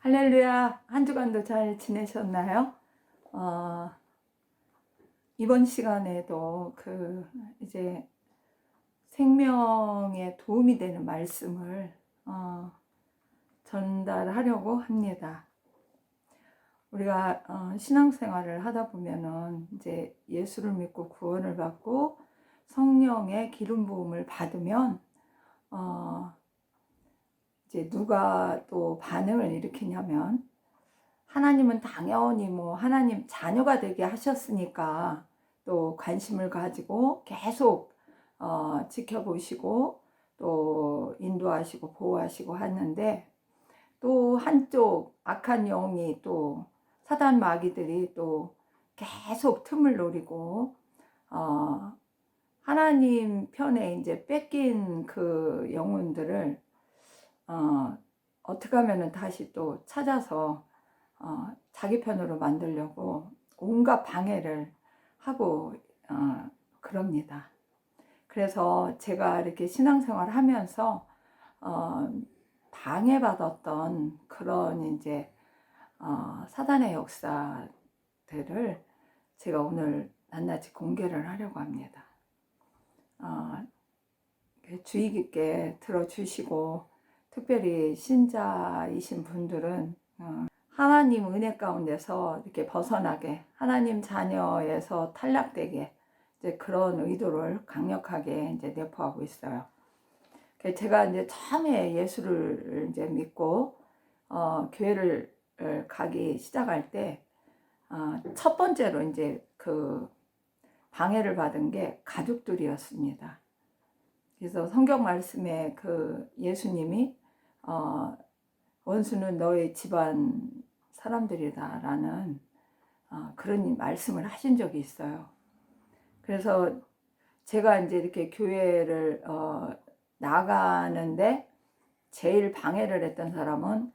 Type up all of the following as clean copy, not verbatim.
할렐루야, 한 주간도 잘 지내셨나요? 어, 이번 시간에도 이제 생명에 도움이 되는 말씀을 전달하려고 합니다. 우리가 신앙생활을 하다 보면은 이제 예수를 믿고 구원을 받고 성령의 기름 부음을 받으면 이제 누가 또 반응을 일으키냐면, 하나님은 당연히 뭐 하나님 자녀가 되게 하셨으니까 또 관심을 가지고 계속 지켜보시고 또 인도하시고 보호하시고 하는데, 또 한쪽 악한 영이 또 사단 마귀들이 또 계속 틈을 노리고 하나님 편에 이제 뺏긴 그 영혼들을 어떻게 하면은 다시 또 찾아서 자기 편으로 만들려고 온갖 방해를 하고 그럽니다. 그래서 제가 이렇게 신앙생활을 하면서 방해받았던 그런 이제 사단의 역사들을 제가 오늘 낱낱이 공개를 하려고 합니다. 주의 깊게 들어주시고, 특별히 신자이신 분들은 하나님 은혜 가운데서 이렇게 벗어나게, 하나님 자녀에서 탈락되게, 이제 그런 의도를 강력하게 이제 내포하고 있어요. 제가 이제 처음에 예수를 이제 믿고 교회를 가기 시작할 때 첫 번째로 이제 그 방해를 받은 게 가족들이었습니다. 그래서 성경 말씀에 그 예수님이 원수는 너의 집안 사람들이다라는 그런 말씀을 하신 적이 있어요. 그래서 제가 이제 이렇게 교회를 나가는데 제일 방해를 했던 사람은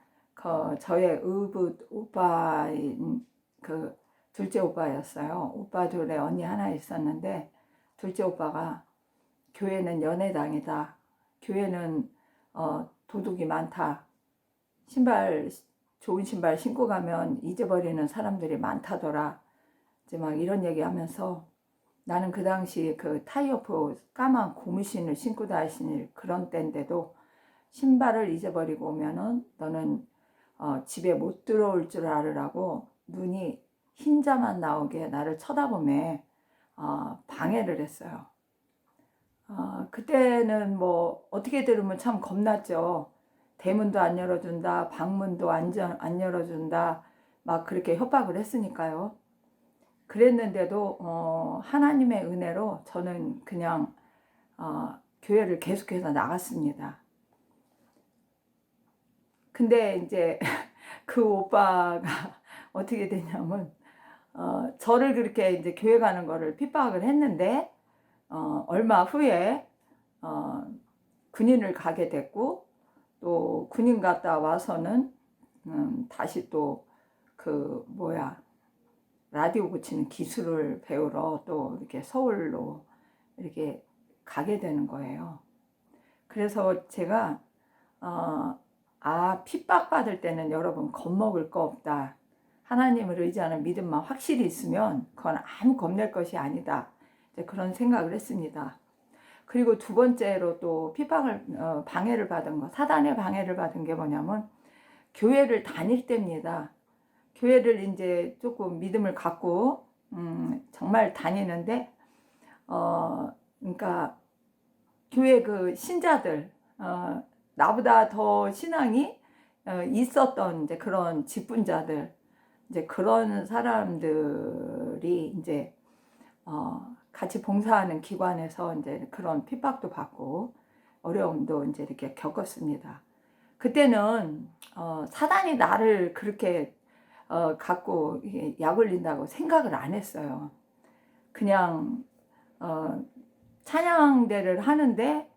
저의 의붓 오빠인 그 둘째 오빠였어요. 오빠 둘에 언니 하나 있었는데, 둘째 오빠가 교회는 연애당이다, 교회는 도둑이 많다, 좋은 신발 신고 가면 잊어버리는 사람들이 많다더라, 이제 막 이런 얘기 하면서, 나는 그 당시 그 타이어프 까만 고무신을 신고 다니는 그런 때인데도 신발을 잊어버리고 오면은 너는 집에 못 들어올 줄 알으라고 눈이 흰자만 나오게 나를 쳐다보며 방해를 했어요. 그때는 뭐 어떻게 들으면 참 겁났죠. 대문도 안 열어준다, 방문도 안 열어준다, 막 그렇게 협박을 했으니까요. 그랬는데도 하나님의 은혜로 저는 그냥 교회를 계속해서 나갔습니다. 근데 이제 그 오빠가 어떻게 되냐면, 저를 그렇게 이제 교회 가는 거를 핍박을 했는데, 얼마 후에 군인을 가게 됐고, 또 군인 갔다 와서는 다시 또 라디오 고치는 기술을 배우러 또 이렇게 서울로 이렇게 가게 되는 거예요. 그래서 제가 핍박받을 때는 여러분 겁먹을 거 없다, 하나님을 의지하는 믿음만 확실히 있으면 그건 아무 겁낼 것이 아니다, 이제 그런 생각을 했습니다. 그리고 두 번째로 또 방해를 받은 거, 사단의 방해를 받은 게 뭐냐면, 교회를 다닐 때입니다. 교회를 이제 조금 믿음을 갖고 정말 다니는데, 그러니까 교회 그 신자들, 나보다 더 신앙이 있었던 이제 그런 직분자들, 이제 그런 사람들이 이제 같이 봉사하는 기관에서 이제 그런 핍박도 받고 어려움도 이제 이렇게 겪었습니다. 그때는 사단이 나를 그렇게 갖고 약 올린다고 생각을 안 했어요. 그냥 찬양대를 하는데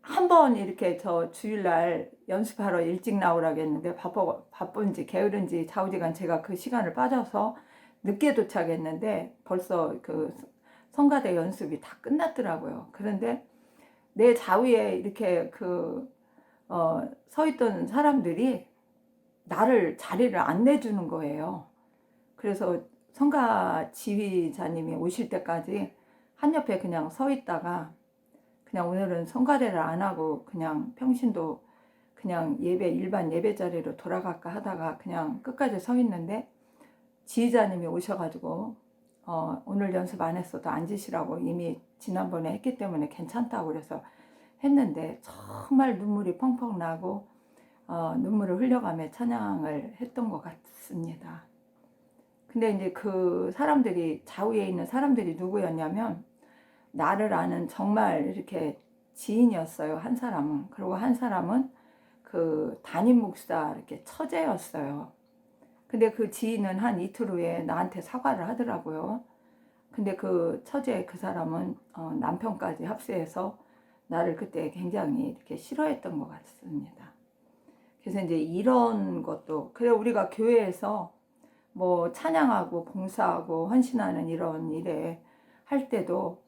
한번 이렇게 저 주일날 연습하러 일찍 나오라고 했는데, 바쁜지 게으른지 좌우지간 제가 그 시간을 빠져서 늦게 도착했는데 벌써 그 성가대 연습이 다 끝났더라고요. 그런데 내 좌우에 이렇게 서 있던 사람들이 나를 자리를 안 내주는 거예요. 그래서 성가 지휘자님이 오실 때까지 한 옆에 그냥 서 있다가 그냥 오늘은 성가대를 안 하고 그냥 평신도 그냥 예배 일반 예배 자리로 돌아갈까 하다가 그냥 끝까지 서 있는데 지휘자님이 오셔가지고 오늘 연습 안 했어도 앉으시라고 이미 지난번에 했기 때문에 괜찮다고 그래서 했는데 정말 눈물이 펑펑 나고 눈물을 흘려가며 찬양을 했던 것 같습니다. 근데 이제 그 사람들이 좌우에 있는 사람들이 누구였냐면 나를 아는 정말 이렇게 지인이었어요. 한 사람은. 그리고 한 사람은 그 담임 목사 이렇게 처제였어요. 근데 그 지인은 한 이틀 후에 나한테 사과를 하더라고요. 근데 그 처제 그 사람은 남편까지 합세해서 나를 그때 굉장히 이렇게 싫어했던 것 같습니다. 그래서 이제 이런 것도 그래 우리가 교회에서 뭐 찬양하고 봉사하고 헌신하는 이런 일에 할 때도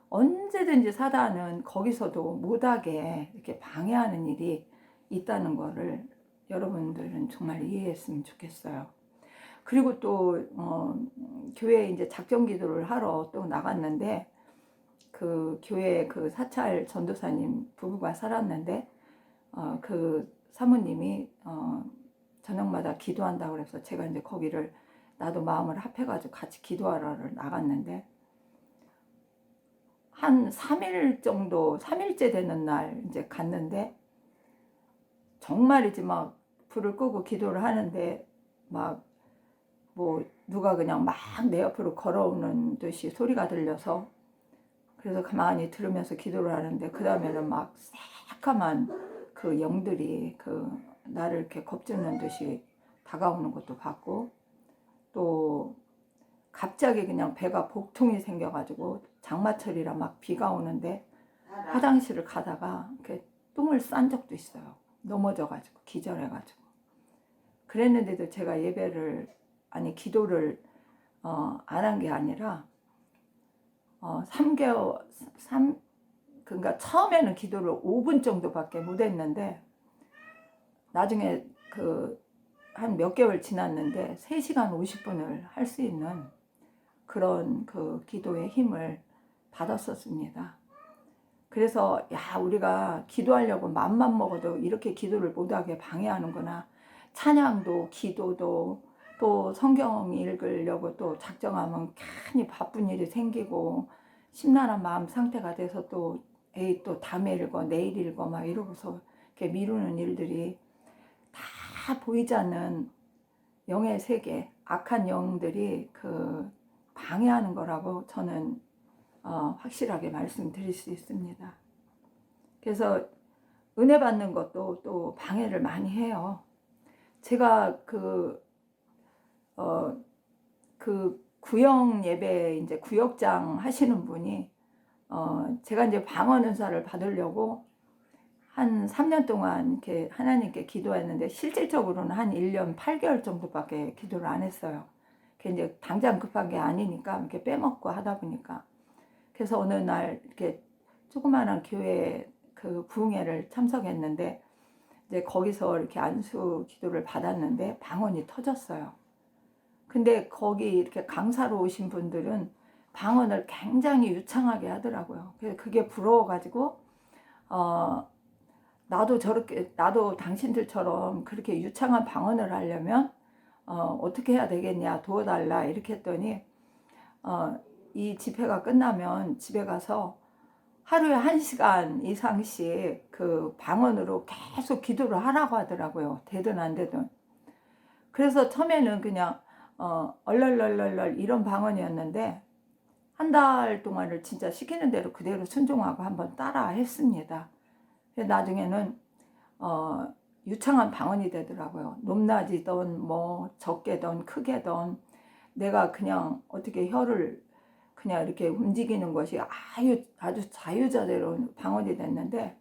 언제든지 사단은 거기서도 못하게 이렇게 방해하는 일이 있다는 거를 여러분들은 정말 이해했으면 좋겠어요. 그리고 또 교회에 이제 작정 기도를 하러 또 나갔는데 그 교회 그 사찰 전도사님 부부가 살았는데 그 사모님이 저녁마다 기도한다고 그래서 제가 이제 거기를 나도 마음을 합해가지고 같이 기도하러 나갔는데 한 3일 정도 3일째 되는 날 이제 갔는데 정말이지 막 불을 끄고 기도를 하는데 막 뭐 누가 그냥 막 내 옆으로 걸어오는 듯이 소리가 들려서 그래서 가만히 들으면서 기도를 하는데 그 다음에는 막 새까만 그 영들이 그 나를 이렇게 겁주는 듯이 다가오는 것도 봤고 또 갑자기 그냥 배가 복통이 생겨가지고 장마철이라 막 비가 오는데 화장실을 가다가 이렇게 똥을 싼 적도 있어요. 넘어져가지고 기절해가지고 그랬는데도 제가 예배를 아니 기도를 안 한 게 아니라 3개월 그러니까 처음에는 기도를 5분 정도밖에 못 했는데 나중에 그 한 몇 개월 지났는데 3시간 50분을 할 수 있는 그런 그 기도의 힘을 받았었습니다. 그래서 야 우리가 기도하려고 맘만 먹어도 이렇게 기도를 못하게 방해하는구나. 찬양도 기도도 또 성경 읽으려고 또 작정하면 괜히 바쁜 일이 생기고 심란한 마음 상태가 돼서 또 에이 또 다음에 읽어 내일 읽어 막 이러고서 이렇게 미루는 일들이 다 보이지 않는 영의 세계 악한 영들이 그 방해하는 거라고 저는 확실하게 말씀드릴 수 있습니다. 그래서 은혜 받는 것도 또 방해를 많이 해요. 제가 그 구역 예배 이제 구역장 하시는 분이 제가 이제 방언 은사를 받으려고 한 3년 동안 이렇게 하나님께 기도했는데 실질적으로는 한 1년 8개월 정도밖에 기도를 안 했어요. 그게 이제 당장 급한 게 아니니까 이렇게 빼먹고 하다 보니까 그래서 어느 날 이렇게 조그마한 교회 그 부흥회를 참석했는데 이제 거기서 이렇게 안수 기도를 받았는데 방언이 터졌어요. 근데 거기 이렇게 강사로 오신 분들은 방언을 굉장히 유창하게 하더라고요. 그래서 그게 부러워가지고 나도 당신들처럼 그렇게 유창한 방언을 하려면 어떻게 해야 되겠냐 도와달라 이렇게 했더니 이 집회가 끝나면 집에 가서 하루에 1시간 이상씩 그 방언으로 계속 기도를 하라고 하더라고요. 되든 안 되든. 그래서 처음에는 그냥 얼얼얼얼 이런 방언이었는데 한 달 동안을 진짜 시키는 대로 그대로 순종하고 한번 따라 했습니다. 나중에는 유창한 방언이 되더라고요. 높낮이든 뭐 적게든 크게든 내가 그냥 어떻게 혀를 그냥 이렇게 움직이는 것이 아주 자유자재로 방언이 됐는데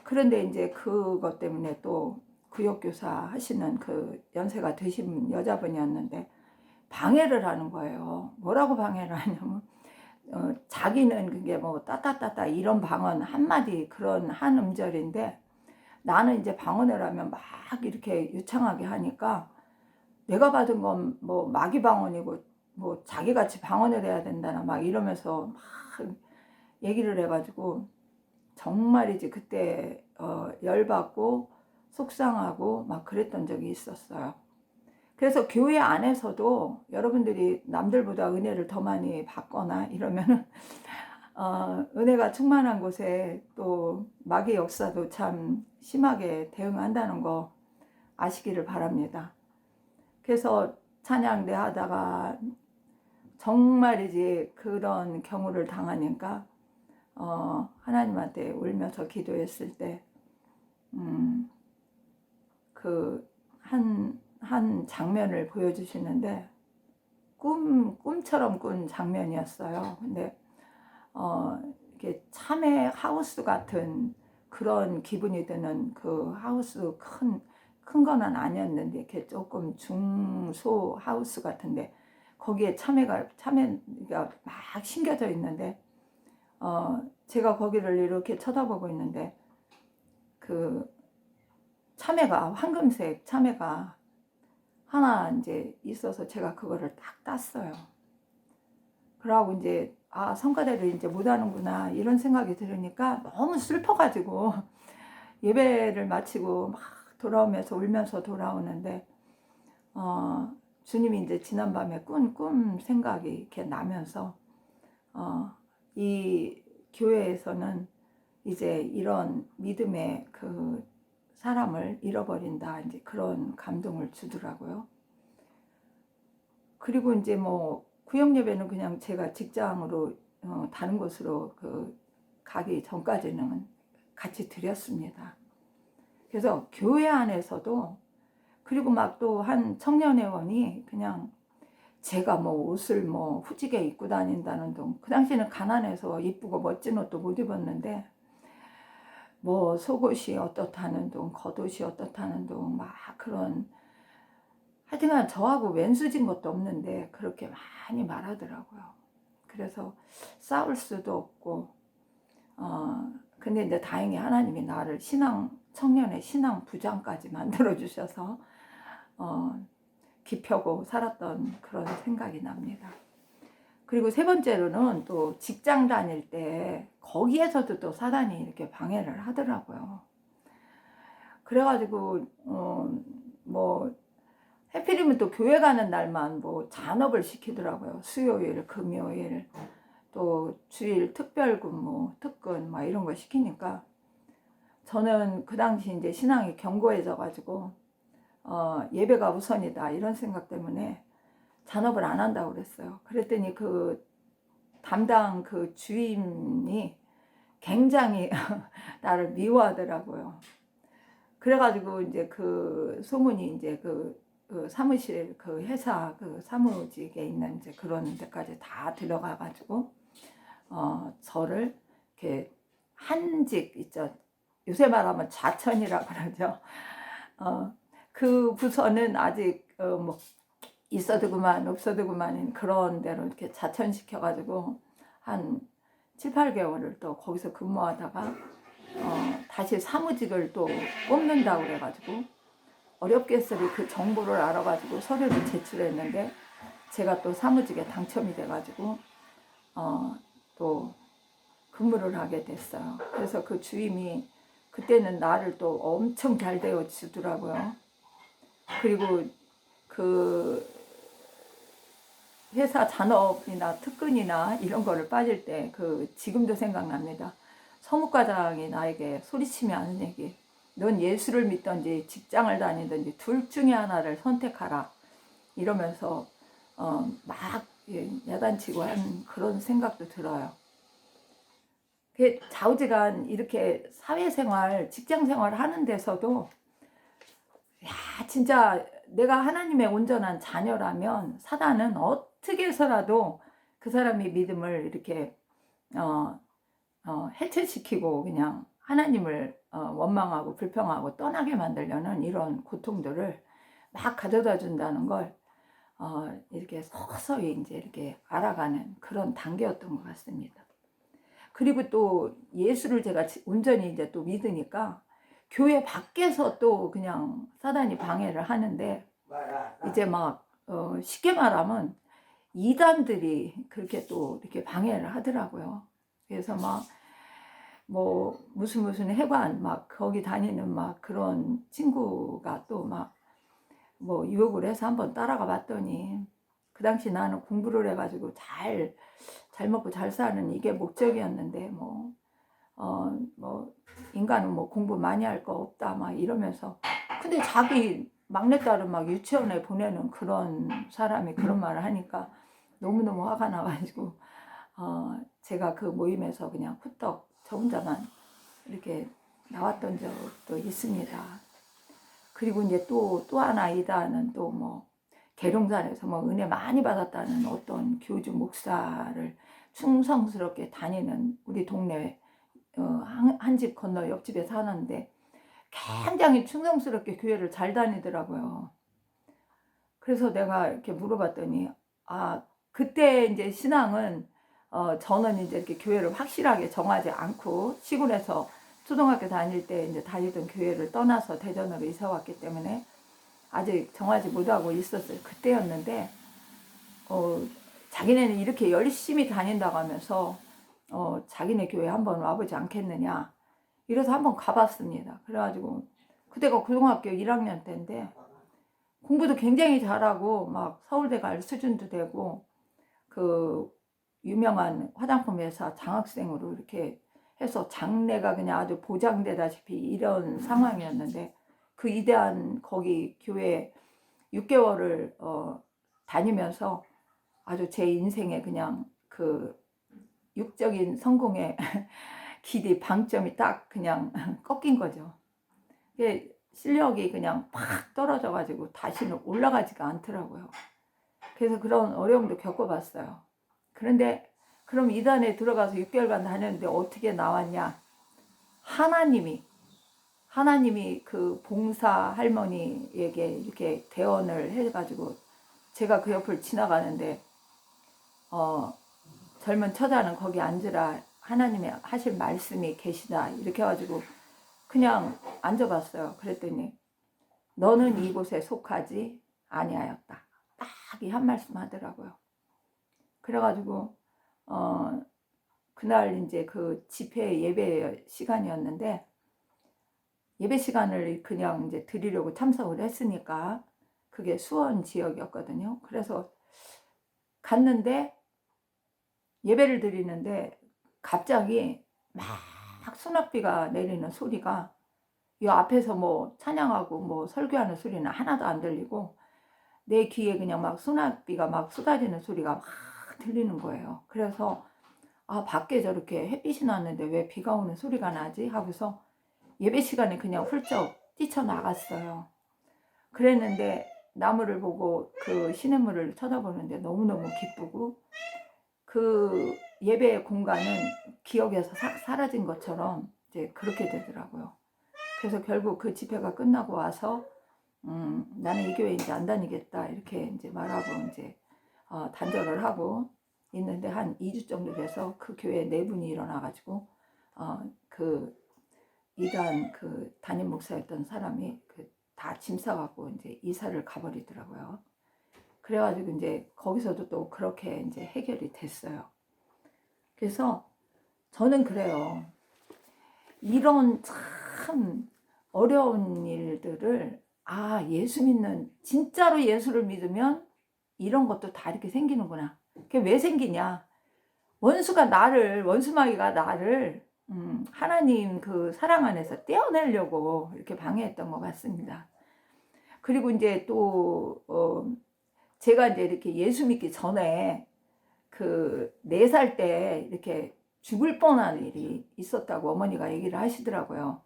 그런데 이제 그것 때문에 또 구역교사 하시는 그 연세가 드신 여자분이었는데 방해를 하는 거예요. 뭐라고 방해를 하냐면 자기는 그게 뭐 따따따따 이런 방언 한마디 그런 한 음절인데 나는 이제 방언을 하면 막 이렇게 유창하게 하니까 내가 받은 건 뭐 마귀 방언이고 뭐 자기같이 방언을 해야 된다나 막 이러면서 막 얘기를 해가지고 정말이지 그때 열받고 속상하고 막 그랬던 적이 있었어요. 그래서 교회 안에서도 여러분들이 남들보다 은혜를 더 많이 받거나 이러면은 은혜가 충만한 곳에 또 마귀 역사도 참 심하게 대응한다는 거 아시기를 바랍니다. 그래서 찬양대 하다가 정말이지 그런 경우를 당하니까 하나님한테 울면서 기도했을 때 그 한 장면을 보여주시는데 꿈처럼 꾼 장면이었어요. 근데 이렇게 참외 하우스 같은 그런 기분이 드는 그 하우스 큰 거는 아니었는데 이렇게 조금 중소 하우스 같은데 거기에 참외가 막 심겨져 있는데 제가 거기를 이렇게 쳐다보고 있는데 그 참외가 황금색 참외가 하나 이제 있어서 제가 그거를 딱 땄어요. 그러고 이제 성가대를 이제 못하는구나 이런 생각이 들으니까 너무 슬퍼가지고 예배를 마치고 막 돌아오면서 울면서 돌아오는데 주님이 이제 지난밤에 꾼 꿈 생각이 이렇게 나면서 이 교회에서는 이제 이런 믿음의 그 사람을 잃어버린다 이제 그런 감동을 주더라고요. 그리고 이제 뭐 구역 예배는 그냥 제가 직장으로 다른 곳으로 가기 전까지는 같이 드렸습니다. 그래서 교회 안에서도 그리고 막 또 한 청년회원이 그냥 제가 뭐 옷을 뭐 후지게 입고 다닌다는 둥, 그 당시에는 가난해서 이쁘고 멋진 옷도 못 입었는데 뭐 속옷이 어떻다는 둥, 겉옷이 어떻다는 둥, 막 그런 하여튼간 저하고 왼수진 것도 없는데 그렇게 많이 말하더라고요. 그래서 싸울 수도 없고 근데 이제 다행히 하나님이 나를 청년의 신앙 부장까지 만들어 주셔서 기펴고 살았던 그런 생각이 납니다. 그리고 세 번째로는 또 직장 다닐 때 거기에서도 또 사단이 이렇게 방해를 하더라고요. 그래가지고 뭐 해필이면 또 교회 가는 날만 뭐 잔업을 시키더라고요. 수요일, 금요일, 또 주일 특별근무, 특근 막 이런 거 시키니까 저는 그 당시 이제 신앙이 견고해져가지고 예배가 우선이다 이런 생각 때문에 잔업을 안 한다고 그랬어요. 그랬더니 그 담당 그 주임이 굉장히 나를 미워하더라고요. 그래가지고 이제 그 소문이 이제 그 사무실 그 회사 그 사무직에 있는 이제 그런 데까지 다 들어가가지고 저를 이렇게 한직 있죠. 요새 말하면 좌천이라고 그러죠. 그 부서는 아직 뭐 있어도 그만 없어도 그만인 그런 데로 이렇게 자천시켜가지고 한 7, 8개월을 또 거기서 근무하다가 다시 사무직을 또 뽑는다고 그래가지고 어렵게서리 그 정보를 알아가지고 서류를 제출했는데 제가 또 사무직에 당첨이 돼가지고 또 근무를 하게 됐어요. 그래서 그 주임이 그때는 나를 또 엄청 잘 대해주더라고요. 그리고 그 회사 잔업이나 특근이나 이런 거를 빠질 때 지금도 생각납니다. 서무과장이 나에게 소리치며 하는 얘기. 넌 예수를 믿든지 직장을 다니든지 둘 중에 하나를 선택하라. 이러면서 막 야단치고 한 그런 생각도 들어요. 좌우지간 이렇게 사회생활, 직장생활 하는 데서도 야 진짜 내가 하나님의 온전한 자녀라면 사단은 어떻게 해서라도 그 사람의 믿음을 이렇게 해체시키고 그냥 하나님을 원망하고 불평하고 떠나게 만들려는 이런 고통들을 막 가져다 준다는 걸 이렇게 서서히 이제 이렇게 알아가는 그런 단계였던 것 같습니다. 그리고 또 예수를 제가 온전히 이제 또 믿으니까 교회 밖에서 또 그냥 사단이 방해를 하는데, 이제 막 쉽게 말하면 이단들이 그렇게 또 이렇게 방해를 하더라고요. 그래서 막 뭐 무슨 해관 막 거기 다니는 막 그런 친구가 또 막 뭐 유혹을 해서 한번 따라가 봤더니, 그 당시 나는 공부를 해가지고 잘 먹고 잘 사는 이게 목적이었는데, 뭐 인간은 뭐 공부 많이 할 거 없다 막 이러면서, 근데 자기 막내딸을 막 유치원에 보내는 그런 사람이 그런 말을 하니까 너무너무 화가 나가지고 제가 그 모임에서 그냥 후떡 저 혼자만 이렇게 나왔던 적도 있습니다. 그리고 이제 또 하나 이다는 또 뭐 계룡산에서 뭐 은혜 많이 받았다는 어떤 교주 목사를 충성스럽게 다니는 우리 동네 한 집 건너 옆집에 사는데 굉장히 충성스럽게 교회를 잘 다니더라고요. 그래서 내가 이렇게 물어봤더니, 그때 이제 신앙은 저는 이제 이렇게 교회를 확실하게 정하지 않고 시골에서 초등학교 다닐 때 이제 다니던 교회를 떠나서 대전으로 이사 왔기 때문에 아직 정하지 못하고 있었어요. 그때였는데 자기네는 이렇게 열심히 다닌다고 하면서 자기네 교회 한번 와보지 않겠느냐 이래서 한번 가봤습니다. 그래가지고 그때가 고등학교 1학년 때인데 공부도 굉장히 잘하고 막 서울대 갈 수준도 되고 그 유명한 화장품 회사 장학생으로 이렇게 해서 장래가 그냥 아주 보장되다시피 이런 상황이었는데, 그 위대한 거기 교회 6개월을 다니면서 아주 제 인생에 그냥 그 육적인 성공의 길이 방점이 딱 그냥 꺾인 거죠. 실력이 그냥 팍 떨어져 가지고 다시는 올라가지가 않더라고요. 그래서 그런 어려움도 겪어봤어요. 그런데 그럼 이단에 들어가서 6개월간 다녔는데 어떻게 나왔냐? 하나님이 그 봉사 할머니에게 이렇게 대언을 해가지고 제가 그 옆을 지나가는데 젊은 처자는 거기 앉으라, 하나님이 하실 말씀이 계시다 이렇게 해가지고 그냥 앉아봤어요. 그랬더니 너는 이곳에 속하지 아니하였다. 딱 이 한 말씀 하더라고요. 그래가지고 그날 이제 그 집회 예배 시간이었는데, 예배 시간을 그냥 이제 드리려고 참석을 했으니까 그게 수원 지역이었거든요. 그래서 갔는데 예배를 드리는데 갑자기 막 소낙비가 내리는 소리가, 이 앞에서 뭐 찬양하고 뭐 설교하는 소리는 하나도 안 들리고 내 귀에 그냥 막 소낙비가 막 쏟아지는 소리가 막 들리는 거예요. 그래서 밖에 저렇게 햇빛이 났는데 왜 비가 오는 소리가 나지 하고서 예배 시간에 그냥 훌쩍 뛰쳐나갔어요. 그랬는데 나무를 보고 그 시냇물을 쳐다보는데 너무너무 기쁘고, 그 예배 공간은 기억에서 사라진 것처럼 이제 그렇게 되더라고요. 그래서 결국 그 집회가 끝나고 와서 나는 이 교회 이제 안 다니겠다 이렇게 이제 말하고 이제 단절을 하고 있는데, 한 2주 정도 돼서 그 교회 네 분이 일어나가지고 그 이단 그 담임 목사였던 사람이 다 짐 싸갖고 이제 이사를 가버리더라고요. 그래가지고 이제 거기서도 또 그렇게 이제 해결이 됐어요. 그래서 저는 그래요. 이런 참 어려운 일들을 예수 믿는, 진짜로 예수를 믿으면 이런 것도 다 이렇게 생기는구나. 그게 왜 생기냐? 원수마귀가 나를 하나님 그 사랑 안에서 떼어내려고 이렇게 방해했던 것 같습니다. 그리고 이제 또 제가 이제 이렇게 예수 믿기 전에 그 4살 때 이렇게 죽을 뻔한 일이 있었다고 어머니가 얘기를 하시더라고요.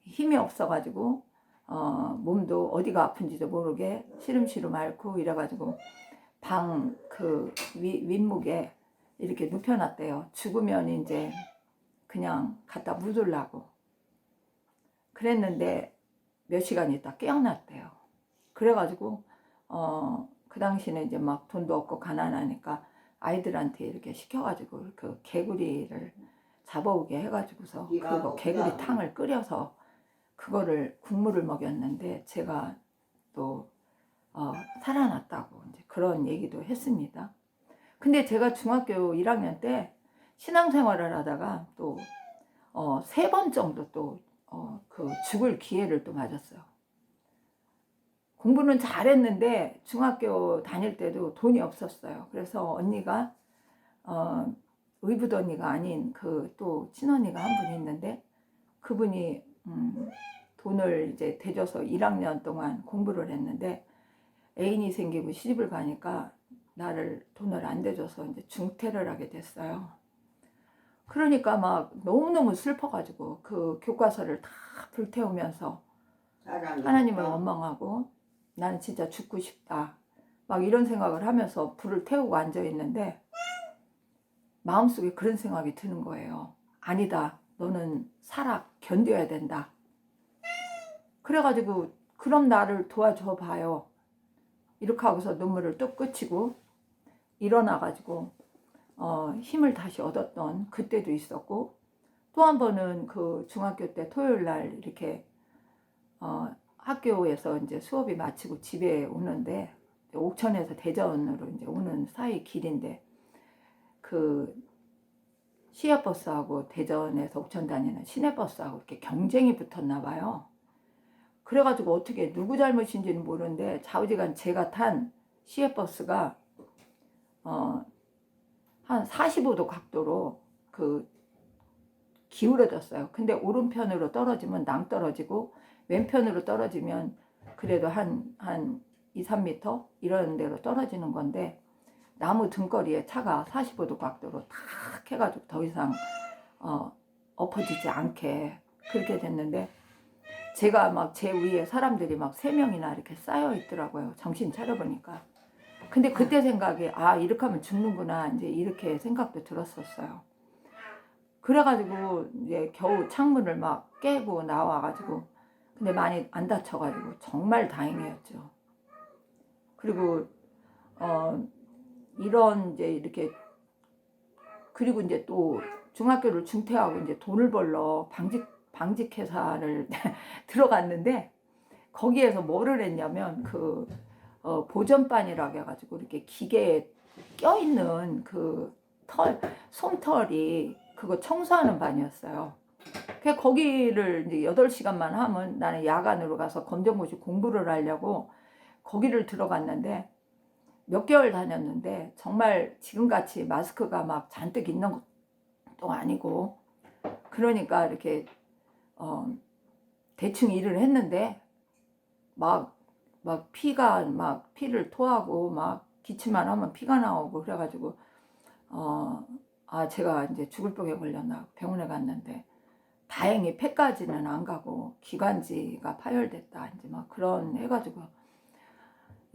힘이 없어가지고 몸도 어디가 아픈지도 모르게 시름시름 앓고 이래가지고 방 그 윗목에 이렇게 눕혀놨대요. 죽으면 이제 그냥 갖다 묻으려고. 그랬는데 몇 시간 있다 깨어났대요. 그래가지고 그 당시는 이제 막 돈도 없고 가난하니까 아이들한테 이렇게 시켜가지고 그 개구리를 잡아오게 해가지고서 그거 개구리 탕을 끓여서 그거를 국물을 먹였는데 제가 또 살아났다고 이제 그런 얘기도 했습니다. 근데 제가 중학교 1학년 때 신앙생활을 하다가 또 3번 정도 또 그 죽을 기회를 또 맞았어요. 공부는 잘했는데 중학교 다닐 때도 돈이 없었어요. 그래서 언니가 의붓 언니가 아닌 그 또 친언니가 한 분이 있는데 그분이 돈을 이제 대줘서 1학년 동안 공부를 했는데 애인이 생기고 시집을 가니까 나를 돈을 안 대줘서 이제 중퇴를 하게 됐어요. 그러니까 막 너무너무 슬퍼가지고 그 교과서를 다 불태우면서 하나님을 원망하고 나는 진짜 죽고 싶다 막 이런 생각을 하면서 불을 태우고 앉아 있는데 마음속에 그런 생각이 드는 거예요. 아니다, 너는 살아, 견뎌야 된다. 그래가지고 그럼 나를 도와줘 봐요. 이렇게 하고서 눈물을 뚝 그치고 일어나가지고 힘을 다시 얻었던 그때도 있었고, 또 한 번은 그 중학교 때 토요일 날 이렇게 학교에서 이제 수업이 마치고 집에 오는데 옥천에서 대전으로 이제 오는 사이 길인데 그 시외버스하고 대전에서 옥천 다니는 시내버스하고 이렇게 경쟁이 붙었나 봐요. 그래가지고 어떻게 누구 잘못인지는 모르는데 좌우지간 제가 탄 시외버스가 한 45도 각도로 그 기울어졌어요. 근데 오른편으로 떨어지면 낭떨어지고 왼편으로 떨어지면 그래도 한 2, 3m 이런 데로 떨어지는 건데 나무 등거리에 차가 45도 각도로 탁 해가지고 더 이상 엎어지지 않게 그렇게 됐는데 제가 막 제 위에 사람들이 막 3명이나 이렇게 쌓여 있더라고요. 정신 차려보니까. 근데 그때 생각이 이렇게 하면 죽는구나 이제 이렇게 생각도 들었었어요. 그래가지고 이제 겨우 창문을 막 깨고 나와가지고 근데 많이 안 다쳐가지고 정말 다행이었죠. 그리고 이런 이제 이렇게 그리고 이제 또 중학교를 중퇴하고 이제 돈을 벌러 방직 회사를 들어갔는데 거기에서 뭐를 했냐면 그 보전반이라고 해가지고 이렇게 기계에 껴있는 그 솜털이 그거 청소하는 반이었어요. 그래서 거기를 이제 8시간만 하면 나는 야간으로 가서 검정고시 공부를 하려고 거기를 들어갔는데 몇 개월 다녔는데 정말 지금같이 마스크가 막 잔뜩 있는 것도 아니고 그러니까 이렇게 대충 일을 했는데 막 피를 토하고 막 기침만 하면 피가 나오고 그래가지고 제가 이제 죽을 병에 걸렸나 병원에 갔는데 다행히 폐까지는 안 가고 기관지가 파열됐다 이제 막 그런 해가지고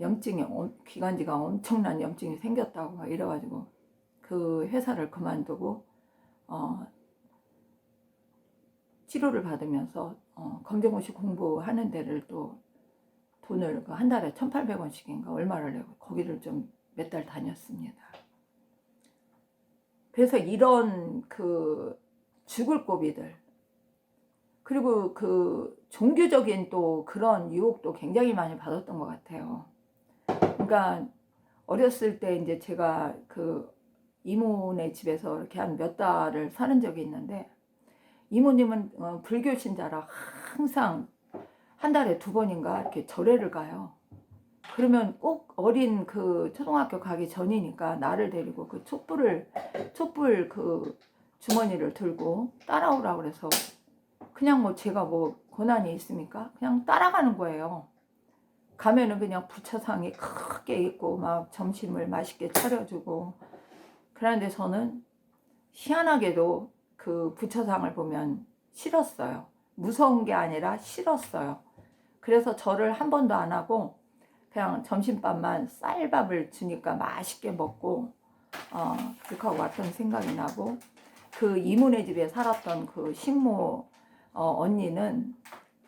염증이 기관지가 엄청난 염증이 생겼다고 막 이래가지고 그 회사를 그만두고 치료를 받으면서 검정고시 공부하는 데를 또 돈을 한 달에 1,800원씩인가 얼마를 내고 거기를 좀 몇 달 다녔습니다. 그래서 이런 그 죽을 고비들 그리고 그 종교적인 또 그런 유혹도 굉장히 많이 받았던 것 같아요. 그러니까 어렸을 때 이제 제가 그 이모네 집에서 이렇게 한 몇 달을 사는 적이 있는데 이모님은 불교 신자라 항상 한 달에 2번인가 이렇게 절에를 가요. 그러면 꼭 어린 그 초등학교 가기 전이니까 나를 데리고 그 촛불 그 주머니를 들고 따라오라 그래서 그냥 뭐 제가 뭐 권한이 있습니까? 그냥 따라가는 거예요. 가면은 그냥 부처상이 크게 있고 막 점심을 맛있게 차려주고 그런데 저는 희한하게도 그 부처상을 보면 싫었어요. 무서운 게 아니라 싫었어요. 그래서 절을 한 번도 안 하고 그냥 점심밥만 쌀밥을 주니까 맛있게 먹고 그렇게 하고 왔던 생각이 나고 그 이모네 집에 살았던 그 식모 언니는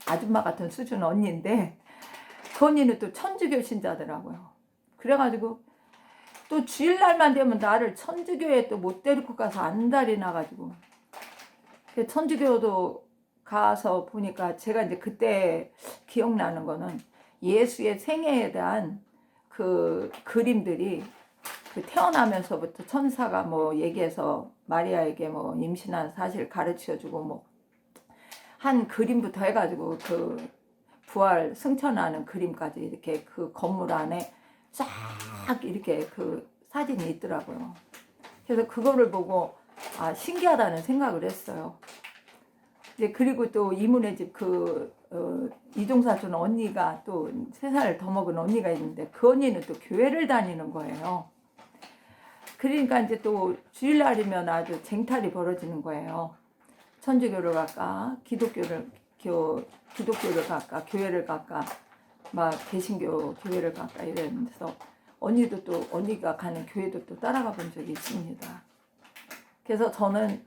아줌마 같은 수준 언니인데 그 언니는 또 천주교 신자더라고요. 그래가지고 또 주일날만 되면 나를 천주교에 또 못 데리고 가서 안달이 나가지고 천주교도 가서 보니까 제가 이제 그때 기억나는 거는 예수의 생애에 대한 그 그림들이 그 태어나면서부터 천사가 뭐 얘기해서 마리아에게 뭐 임신한 사실 가르쳐주고 뭐 한 그림부터 해가지고 그 부활 승천하는 그림까지 이렇게 그 건물 안에 쫙 이렇게 그 사진이 있더라고요. 그래서 그거를 보고 아 신기하다는 생각을 했어요. 이제 그리고 또 이문의 집 이종사촌 언니가 또 3살 더 먹은 언니가 있는데 그 언니는 또 교회를 다니는 거예요. 그러니까 이제 또 주일날이면 아주 쟁탈이 벌어지는 거예요. 천주교를 갈까, 기독교를 갈까, 교회를 갈까, 막 개신교 교회를 갈까 이러면서 언니가 가는 교회도 또 따라가 본 적이 있습니다. 그래서 저는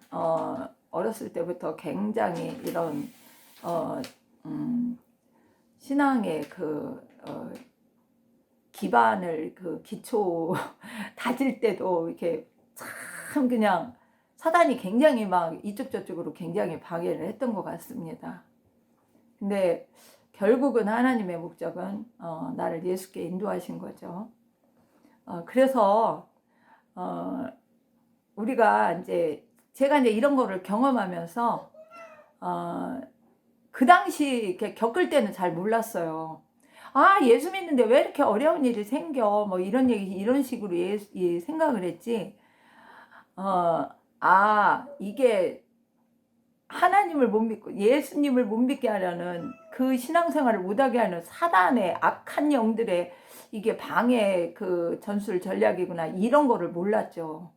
어렸을 때부터 굉장히 이런 신앙의 기반을 기초 다질 때도 이렇게 참 그냥 사단이 굉장히 막 이쪽 저쪽으로 굉장히 방해를 했던 것 같습니다. 근데 결국은 하나님의 목적은 나를 예수께 인도하신 거죠. 그래서 우리가 제가 이런 거를 경험하면서 그 당시 이렇게 겪을 때는 잘 몰랐어요. 아, 예수 믿는데 왜 이렇게 어려운 일이 생겨? 뭐 이런 이런 식으로 생각을 했지. 이게 하나님을 못 믿고 예수님을 못 믿게 하려는 그 신앙생활을 못하게 하는 사단의 악한 영들의 이게 방해 전술 전략이구나 이런 거를 몰랐죠.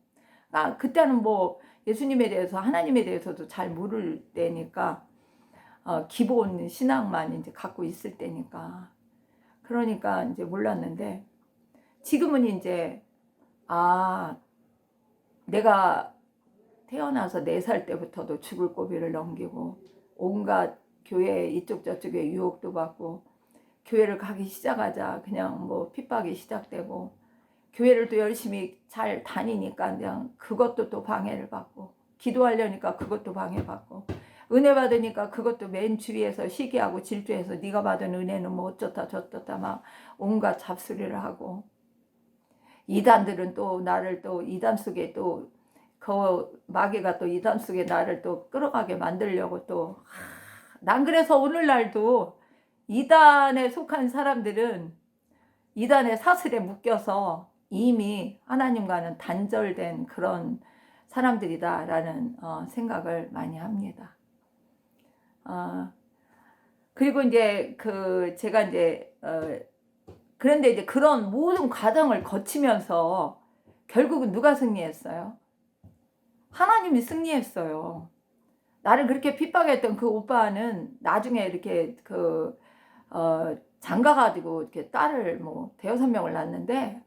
그때는 뭐 예수님에 대해서 하나님에 대해서도 잘 모를 때니까 기본 신앙만 이제 갖고 있을 때니까 그러니까 이제 몰랐는데 지금은 이제 내가 태어나서 4살 때부터도 죽을 고비를 넘기고 온갖 교회 이쪽 저쪽에 유혹도 받고 교회를 가기 시작하자 그냥 뭐 핍박이 시작되고 교회를 또 열심히 잘 다니니까 그냥 그것도 또 방해를 받고 기도하려니까 그것도 방해받고 은혜 받으니까 그것도 맨 주위에서 시기하고 질투해서 네가 받은 은혜는 뭐 어쩌다 저쩌다 막 온갖 잡수리를 하고 이단들은 또 나를 또 이단 속에 또 마귀가 또 이단 속에 나를 또 끌어가게 만들려고 또 난 그래서 오늘날도 이단에 속한 사람들은 이단의 사슬에 묶여서 이미 하나님과는 단절된 그런 사람들이다라는 생각을 많이 합니다. 그리고 이제 제가 이제 그런데 이제 그런 모든 과정을 거치면서 결국은 누가 승리했어요? 하나님이 승리했어요. 나를 그렇게 핍박했던 그 오빠는 나중에 이렇게 장가가지고 이렇게 딸을 뭐 5-6명을 낳았는데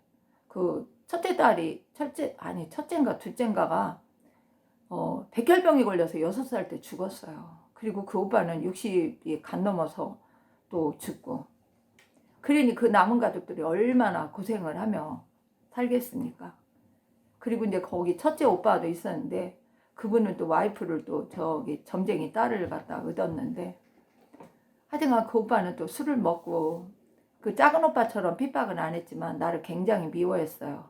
첫째 딸이 첫째인가 둘째인가가 백혈병이 걸려서 6살 때 죽었어요. 그리고 그 오빠는 60이 간 넘어서 또 죽고 그러니 그 남은 가족들이 얼마나 고생을 하며 살겠습니까? 그리고 이제 거기 첫째 오빠도 있었는데 그분은 또 와이프를 또 점쟁이 딸을 갖다 얻었는데 하여튼간 그 오빠는 또 술을 먹고 그 작은 오빠처럼 핍박은 안 했지만 나를 굉장히 미워했어요.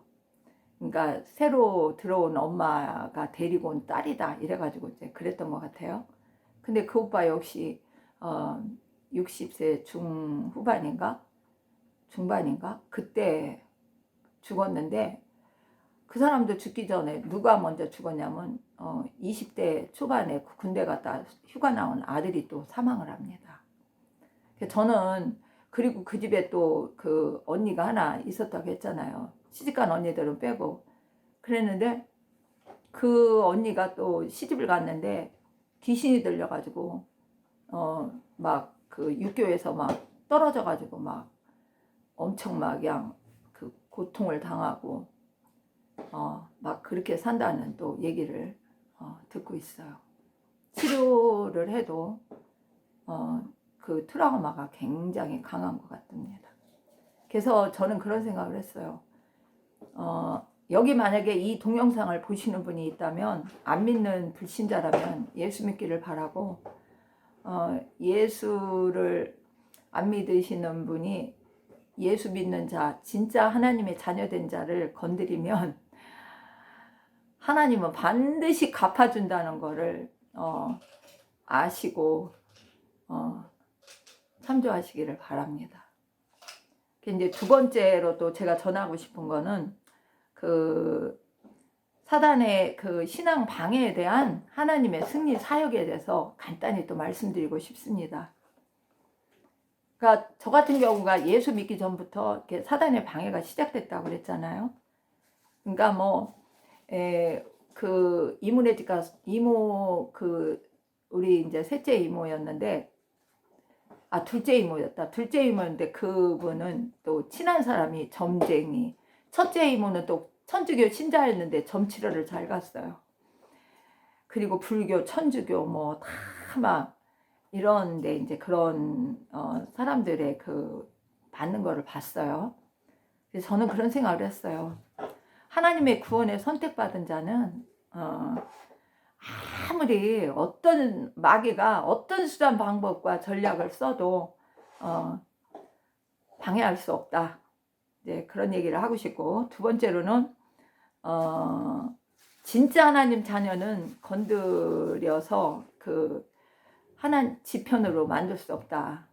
그러니까 새로 들어온 엄마가 데리고 온 딸이다 이래가지고 이제 그랬던 것 같아요. 근데 그 오빠 역시 60세 중반인가 그때 죽었는데 그 사람도 죽기 전에 누가 먼저 죽었냐면 20대 초반에 군대 갔다 휴가 나온 아들이 또 사망을 합니다. 저는 그리고 그 집에 또 그 언니가 하나 있었다고 했잖아요. 시집간 언니들은 빼고 그랬는데 그 언니가 또 시집을 갔는데 귀신이 들려가지고 막 육교에서 막 떨어져가지고 막 엄청 막 그냥 고통을 당하고 막 그렇게 산다는 또 얘기를 듣고 있어요. 치료를 해도 그 트라우마가 굉장히 강한 것 같습니다. 그래서 저는 그런 생각을 했어요. 여기 만약에 이 동영상을 보시는 분이 있다면 안 믿는 불신자라면 예수 믿기를 바라고 예수를 안 믿으시는 분이 예수 믿는 자, 진짜 하나님의 자녀된 자를 건드리면 하나님은 반드시 갚아준다는 거를 아시고 참조하시기를 바랍니다. 이제 두 번째로 또 제가 전하고 싶은 거는 그 사단의 그 신앙 방해에 대한 하나님의 승리 사역에 대해서 간단히 또 말씀드리고 싶습니다. 그러니까 저 같은 경우가 예수 믿기 전부터 이렇게 사단의 방해가 시작됐다고 그랬잖아요. 그러니까 그 이모네 집 가서 이모 우리 이제 셋째 이모였는데 둘째 이모였다. 둘째 이모였는데 그분은 또 친한 사람이 점쟁이. 첫째 이모는 또 천주교 신자였는데 점치러를 잘 갔어요. 그리고 불교, 천주교 다 막 이런데 이제 그런 사람들의 그 받는 거를 봤어요. 그래서 저는 그런 생각을 했어요. 하나님의 구원에 선택받은 자는 아무리 어떤 마귀가 어떤 수단 방법과 전략을 써도 방해할 수 없다. 이제 그런 얘기를 하고 싶고, 두 번째로는 진짜 하나님 자녀는 건드려서 그 하나님 지편으로 만들 수 없다.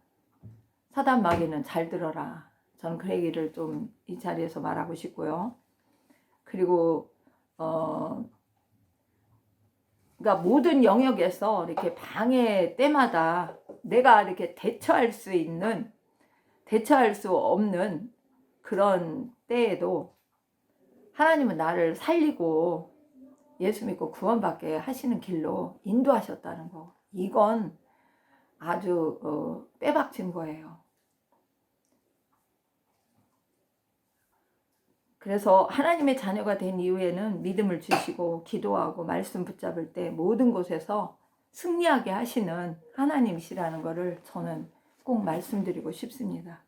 사단 마귀는 잘 들어라. 저는 그 얘기를 좀 이 자리에서 말하고 싶고요. 그리고 그러니까 모든 영역에서 이렇게 방해 때마다 내가 이렇게 대처할 수 없는 그런 때에도 하나님은 나를 살리고 예수 믿고 구원받게 하시는 길로 인도하셨다는 거. 이건 아주 빼박친 거예요. 그래서 하나님의 자녀가 된 이후에는 믿음을 주시고 기도하고 말씀 붙잡을 때 모든 곳에서 승리하게 하시는 하나님이시라는 것을 저는 꼭 말씀드리고 싶습니다.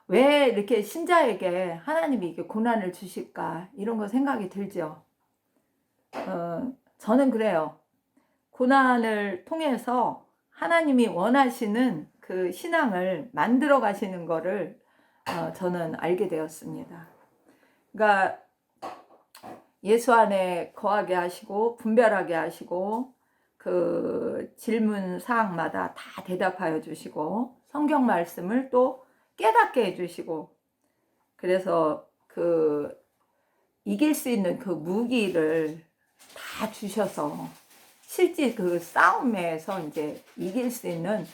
왜 이렇게 신자에게 하나님이 이렇게 고난을 주실까 이런 거 생각이 들죠. 저는 그래요. 고난을 통해서 하나님이 원하시는 그 신앙을 만들어 가시는 거를 저는 알게 되었습니다. 그러니까 예수 안에 거하게 하시고 분별하게 하시고 그 질문 사항마다 다 대답하여 주시고 성경 말씀을 또 깨닫게 해주시고, 그래서 그 이길 수 있는 그 무기를 다 주셔서 실제 그 싸움에서 이제 이길 수 있는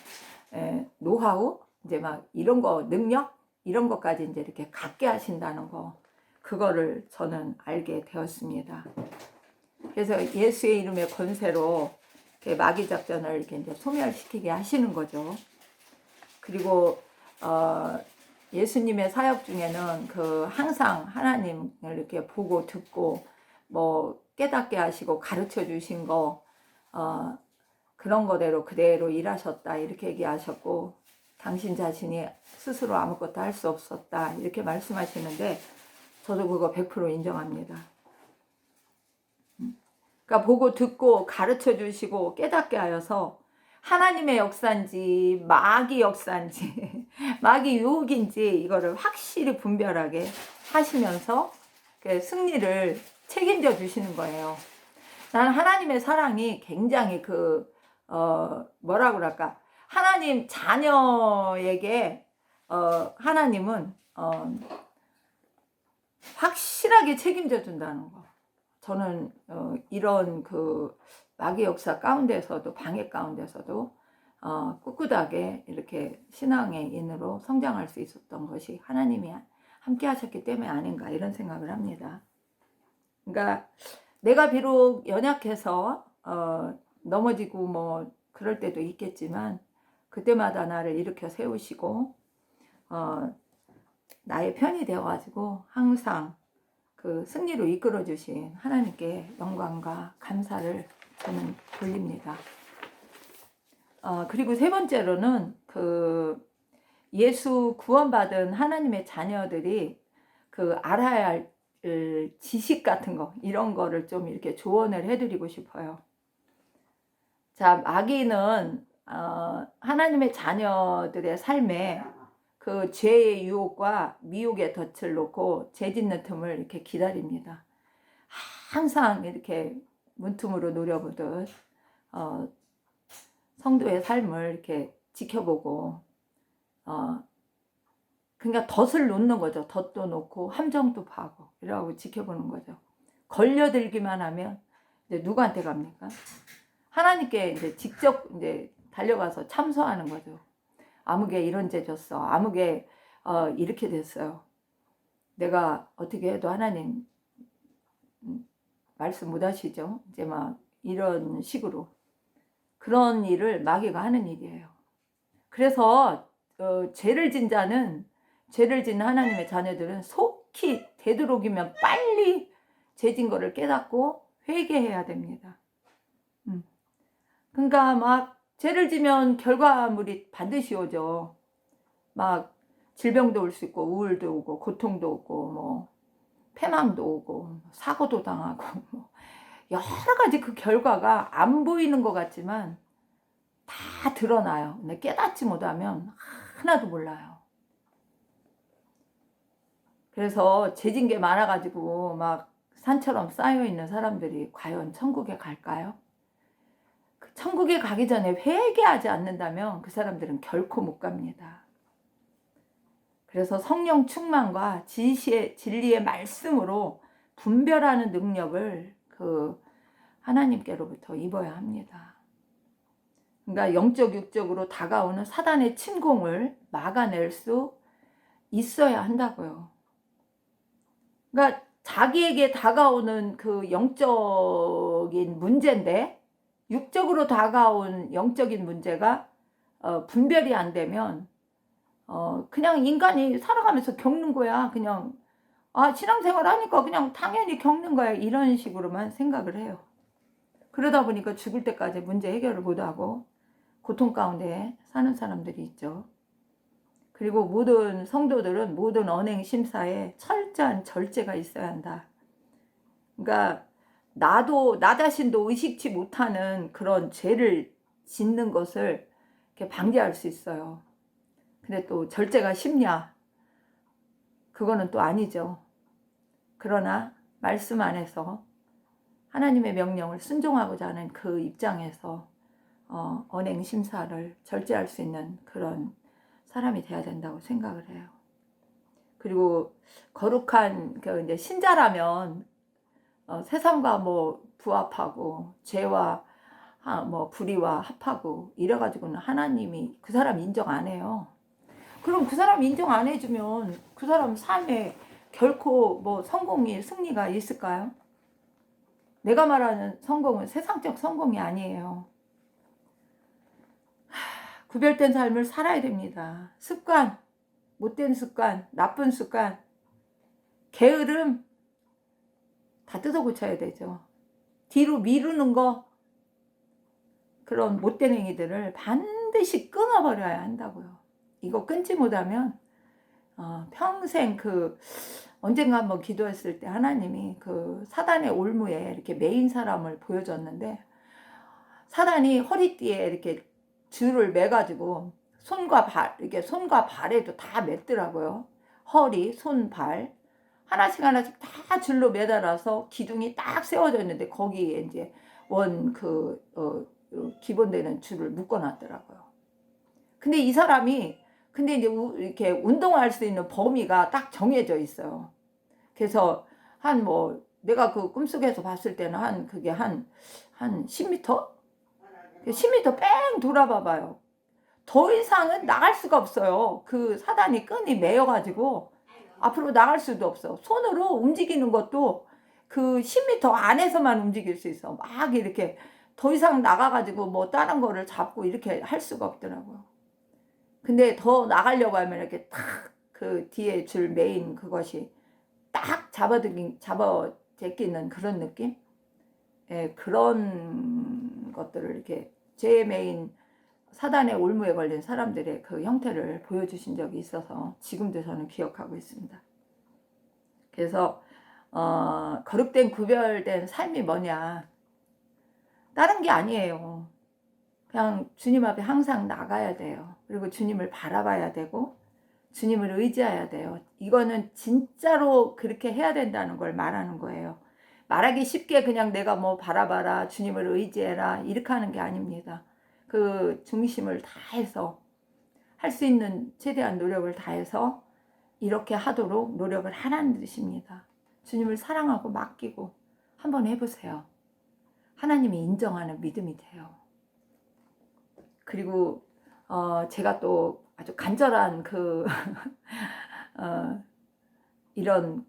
노하우, 이제 막 이런 거 능력 이런 것까지 이제 이렇게 갖게 하신다는 거, 그거를 저는 알게 되었습니다. 그래서 예수의 이름의 권세로 이렇게 마귀 작전을 이렇게 이제 소멸시키게 하시는 거죠. 그리고 예수님의 사역 중에는 그 항상 하나님을 이렇게 보고 듣고 깨닫게 하시고 가르쳐 주신 거 그런 거대로 그대로 일하셨다 이렇게 얘기하셨고, 당신 자신이 스스로 아무것도 할 수 없었다 이렇게 말씀하시는데 저도 그거 100% 인정합니다. 그러니까 보고 듣고 가르쳐 주시고 깨닫게 하여서 하나님의 역사인지 마귀 역사인지 마귀 유혹인지 이거를 확실히 분별하게 하시면서 승리를 책임져 주시는 거예요. 나는 하나님의 사랑이 굉장히 뭐라고 그럴까, 하나님 자녀에게 하나님은 확실하게 책임져 준다는 거. 저는 이런 그 마귀 역사 가운데서도 방해 가운데서도 꿋꿋하게 이렇게 신앙의 인으로 성장할 수 있었던 것이 하나님이 함께 하셨기 때문에 아닌가 이런 생각을 합니다. 그러니까 내가 비록 연약해서 넘어지고 그럴 때도 있겠지만 그때마다 나를 일으켜 세우시고 나의 편이 되어가지고 항상 그 승리로 이끌어 주신 하나님께 영광과 감사를 저는 돌립니다. 그리고 세 번째로는 그 예수 구원받은 하나님의 자녀들이 그 알아야 할 지식 같은 거 이런 거를 좀 이렇게 조언을 해드리고 싶어요. 자, 마귀는 하나님의 자녀들의 삶에 그 죄의 유혹과 미혹의 덫을 놓고 죄 짓는 틈을 이렇게 기다립니다. 항상 이렇게 문틈으로 노려보듯 성도의 삶을 이렇게 지켜보고 그러니까 덫을 놓는 거죠. 덫도 놓고 함정도 파고 이러고 지켜보는 거죠. 걸려들기만 하면 이제 누구한테 갑니까? 하나님께 이제 직접 이제 달려가서 참소하는 거죠. 아무개 이런 죄 졌어. 아무개 이렇게 됐어요. 내가 어떻게 해도 하나님 말씀 못 하시죠. 이제 막 이런 식으로 그런 일을 마귀가 하는 일이에요. 그래서 죄를 진 자는 죄를 짓는 하나님의 자녀들은 속히 되도록이면 빨리 죄진 거를 깨닫고 회개해야 됩니다. 그러니까 막 죄를 지면 결과물이 반드시 오죠. 막 질병도 올 수 있고 우울도 오고 고통도 오고 뭐 패망도 오고 사고도 당하고 뭐 여러 가지 그 결과가 안 보이는 것 같지만 다 드러나요. 근데 깨닫지 못하면 하나도 몰라요. 그래서 죄진 게 많아가지고 막 산처럼 쌓여있는 사람들이 과연 천국에 갈까요? 그 천국에 가기 전에 회개하지 않는다면 그 사람들은 결코 못 갑니다. 그래서 성령 충만과 진리의 말씀으로 분별하는 능력을 그 하나님께로부터 입어야 합니다. 그러니까 영적 육적으로 다가오는 사단의 침공을 막아낼 수 있어야 한다고요. 그러니까 자기에게 다가오는 그 영적인 문제인데 육적으로 다가온 영적인 문제가 분별이 안 되면 그냥 인간이 살아가면서 겪는 거야. 그냥 신앙생활 하니까 그냥 당연히 겪는 거야. 이런 식으로만 생각을 해요. 그러다 보니까 죽을 때까지 문제 해결을 못하고 고통 가운데 사는 사람들이 있죠. 그리고 모든 성도들은 모든 언행 심사에 철저한 절제가 있어야 한다. 그러니까 나 자신도 의식치 못하는 그런 죄를 짓는 것을 이렇게 방지할 수 있어요. 근데 또 절제가 쉽냐? 그거는 또 아니죠. 그러나 말씀 안에서 하나님의 명령을 순종하고자 하는 그 입장에서 언행 심사를 절제할 수 있는 그런 사람이 돼야 된다고 생각을 해요. 그리고 거룩한 이제 신자라면 세상과 뭐 부합하고 죄와 뭐 불의와 합하고 이래가지고는 하나님이 그 사람 인정 안 해요. 그럼 그 사람 인정 안 해주면 그 사람 삶에 결코 뭐 성공이 승리가 있을까요? 내가 말하는 성공은 세상적 성공이 아니에요. 구별된 삶을 살아야 됩니다. 습관, 못된 습관, 나쁜 습관, 게으름 다 뜯어 고쳐야 되죠. 뒤로 미루는 거, 그런 못된 행위들을 반드시 끊어버려야 한다고요. 이거 끊지 못하면 평생 언젠가 한번 기도했을 때 하나님이 그 사단의 올무에 이렇게 매인 사람을 보여줬는데 사단이 허리띠에 이렇게 줄을 매가지고 손과 발에도 다 맸더라고요. 허리, 손, 발 하나씩 다 줄로 매달아서 기둥이 딱 세워져 있는데 거기에 이제 기본되는 줄을 묶어놨더라고요. 근데 이 사람이 이제 이렇게 운동할 수 있는 범위가 딱 정해져 있어요. 그래서 내가 그 꿈속에서 봤을 때는 그게 한 10m? 10m 뺑 돌아봐봐요. 더 이상은 나갈 수가 없어요. 그 사단이 끈이 매여가지고 앞으로 나갈 수도 없어. 손으로 움직이는 것도 그 10m 안에서만 움직일 수 있어. 막 이렇게 더 이상 나가가지고 뭐 다른 거를 잡고 이렇게 할 수가 없더라고요. 근데 더 나가려고 하면 이렇게 탁 그 뒤에 줄 매인 그것이 딱 잡아제끼는 그런 느낌? 예, 그런 것들을 이렇게 죄 매인 사단의 올무에 걸린 사람들의 그 형태를 보여주신 적이 있어서 지금도 저는 기억하고 있습니다. 그래서 거룩된 구별된 삶이 뭐냐? 다른 게 아니에요. 그냥 주님 앞에 항상 나가야 돼요. 그리고 주님을 바라봐야 되고 주님을 의지해야 돼요. 이거는 진짜로 그렇게 해야 된다는 걸 말하는 거예요. 말하기 쉽게 그냥 내가 뭐 바라봐라, 주님을 의지해라 이렇게 하는 게 아닙니다. 그 중심을 다해서 할 수 있는 최대한 노력을 다해서 이렇게 하도록 노력을 하라는 뜻입니다. 주님을 사랑하고 맡기고 한번 해보세요. 하나님이 인정하는 믿음이 돼요. 그리고 제가 또 아주 간절한 이런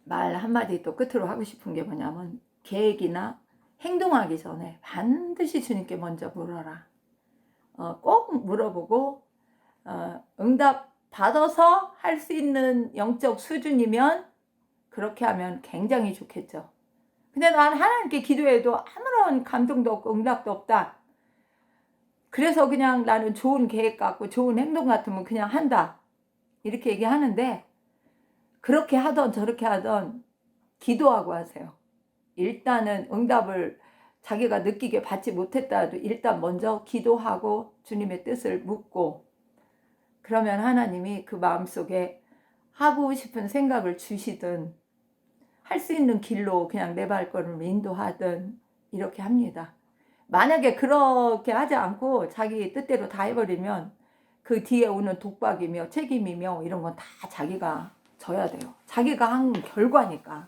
말 한마디 또 끝으로 하고 싶은 게 뭐냐면, 계획이나 행동하기 전에 반드시 주님께 먼저 물어라. 꼭 물어보고 응답 받아서 할 수 있는 영적 수준이면 그렇게 하면 굉장히 좋겠죠. 근데 난 하나님께 기도해도 아무런 감동도 없고 응답도 없다. 그래서 그냥 나는 좋은 계획 같고 좋은 행동 같으면 그냥 한다. 이렇게 얘기하는데, 그렇게 하던 저렇게 하던 기도하고 하세요. 일단은 응답을 자기가 느끼게 받지 못했다도 일단 먼저 기도하고 주님의 뜻을 묻고, 그러면 하나님이 그 마음속에 하고 싶은 생각을 주시든 할 수 있는 길로 그냥 내 발걸음을 인도하든 이렇게 합니다. 만약에 그렇게 하지 않고 자기 뜻대로 다 해버리면 그 뒤에 오는 독박이며 책임이며 이런 건 다 자기가 져야 돼요. 자기가 한 결과니까.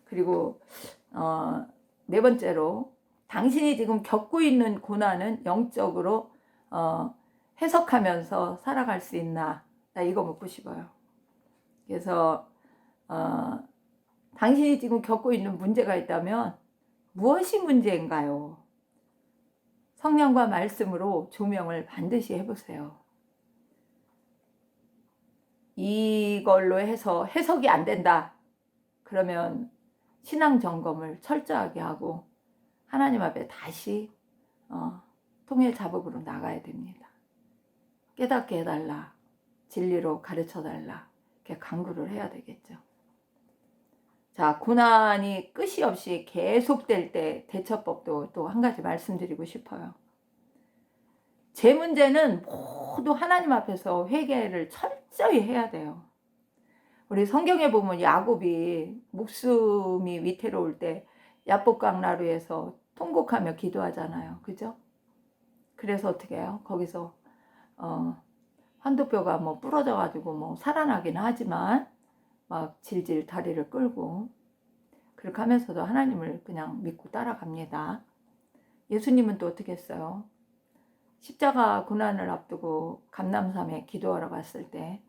그리고 네 번째로, 당신이 지금 겪고 있는 고난은 영적으로 해석하면서 살아갈 수 있나? 나 이거 묻고 싶어요. 그래서 당신이 지금 겪고 있는 문제가 있다면 무엇이 문제인가요? 성령과 말씀으로 조명을 반드시 해보세요. 이걸로 해서 해석이 안 된다. 그러면 신앙 점검을 철저하게 하고 하나님 앞에 다시 통일 자복으로 나가야 됩니다. 깨닫게 해달라, 진리로 가르쳐달라, 이렇게 간구를 해야 되겠죠. 자, 고난이 끝이 없이 계속될 때 대처법도 또 한 가지 말씀드리고 싶어요. 제 문제는 모두 하나님 앞에서 회개를 철저히 해야 돼요. 우리 성경에 보면 야곱이 목숨이 위태로울 때 야복강나루에서 통곡하며 기도하잖아요. 그죠? 그래서 어떻게 해요? 거기서 환도뼈가 뭐 부러져 가지고 뭐 살아나기는 하지만 막 질질 다리를 끌고 그렇게 하면서도 하나님을 그냥 믿고 따라갑니다. 예수님은 또 어떻게 했어요? 십자가 고난을 앞두고 감람산에 기도하러 갔을 때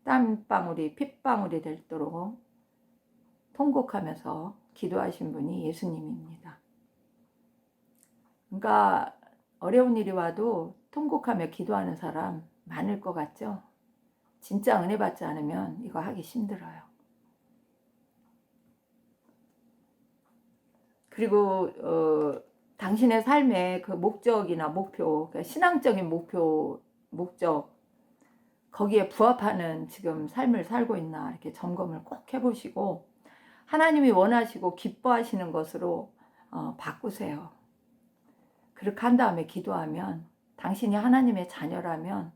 땀방울이 핏방울이 되도록 통곡하면서 기도하신 분이 예수님입니다. 그러니까 어려운 일이 와도 통곡하며 기도하는 사람 많을 것 같죠? 진짜 은혜 받지 않으면 이거 하기 힘들어요. 그리고 당신의 삶의 그 목적이나 목표, 그러니까 신앙적인 목적, 거기에 부합하는 지금 삶을 살고 있나 이렇게 점검을 꼭 해보시고 하나님이 원하시고 기뻐하시는 것으로 바꾸세요. 그렇게 한 다음에 기도하면, 당신이 하나님의 자녀라면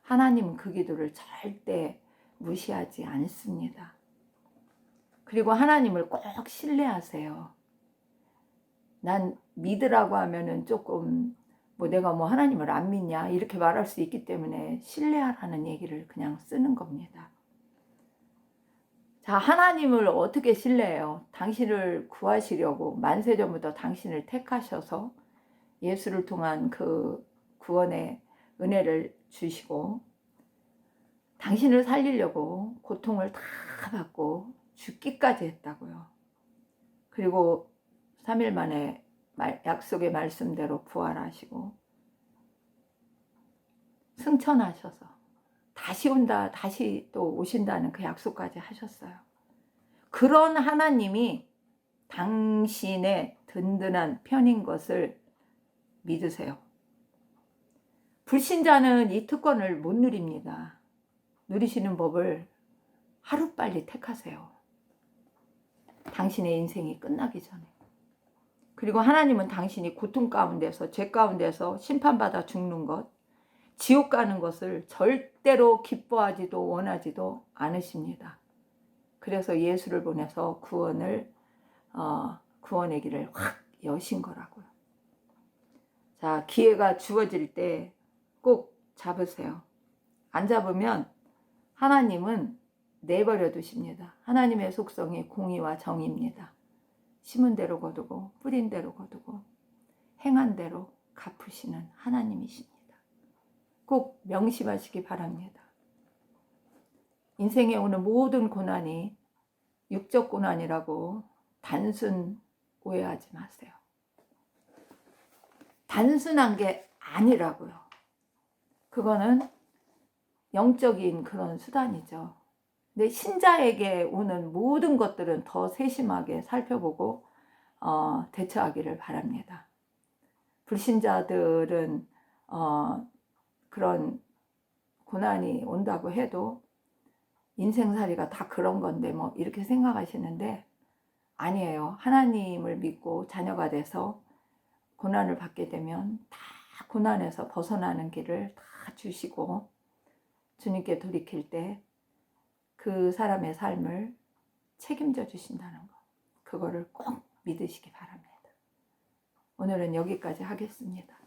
하나님은 그 기도를 절대 무시하지 않습니다. 그리고 하나님을 꼭 신뢰하세요. 난 믿으라고 하면은 조금 내가 하나님을 안 믿냐 이렇게 말할 수 있기 때문에 신뢰하라는 얘기를 그냥 쓰는 겁니다. 자, 하나님을 어떻게 신뢰해요? 당신을 구하시려고 만세전부터 당신을 택하셔서 예수를 통한 그 구원의 은혜를 주시고 당신을 살리려고 고통을 다 받고 죽기까지 했다고요. 그리고 3일 만에 약속의 말씀대로 부활하시고 승천하셔서 다시 온다, 다시 또 오신다는 그 약속까지 하셨어요. 그런 하나님이 당신의 든든한 편인 것을 믿으세요. 불신자는 이 특권을 못 누립니다. 누리시는 법을 하루빨리 택하세요. 당신의 인생이 끝나기 전에. 그리고 하나님은 당신이 고통 가운데서 죄 가운데서 심판받아 죽는 것, 지옥 가는 것을 절대로 기뻐하지도 원하지도 않으십니다. 그래서 예수를 보내서 구원의 길을 확 여신 거라고요. 자, 기회가 주어질 때 꼭 잡으세요. 안 잡으면 하나님은 내버려 두십니다. 하나님의 속성이 공의와 정의입니다. 심은 대로 거두고 뿌린 대로 거두고 행한 대로 갚으시는 하나님이십니다. 꼭 명심하시기 바랍니다. 인생에 오는 모든 고난이 육적 고난이라고 단순 오해하지 마세요. 단순한 게 아니라고요. 그거는 영적인 그런 수단이죠. 근데 신자에게 오는 모든 것들은 더 세심하게 살펴보고 대처하기를 바랍니다. 불신자들은 그런 고난이 온다고 해도 인생살이가 다 그런 건데 뭐 이렇게 생각하시는데 아니에요. 하나님을 믿고 자녀가 돼서 고난을 받게 되면 다 고난에서 벗어나는 길을 다 주시고 주님께 돌이킬 때 그 사람의 삶을 책임져 주신다는 거, 그거를 꼭 믿으시기 바랍니다. 오늘은 여기까지 하겠습니다.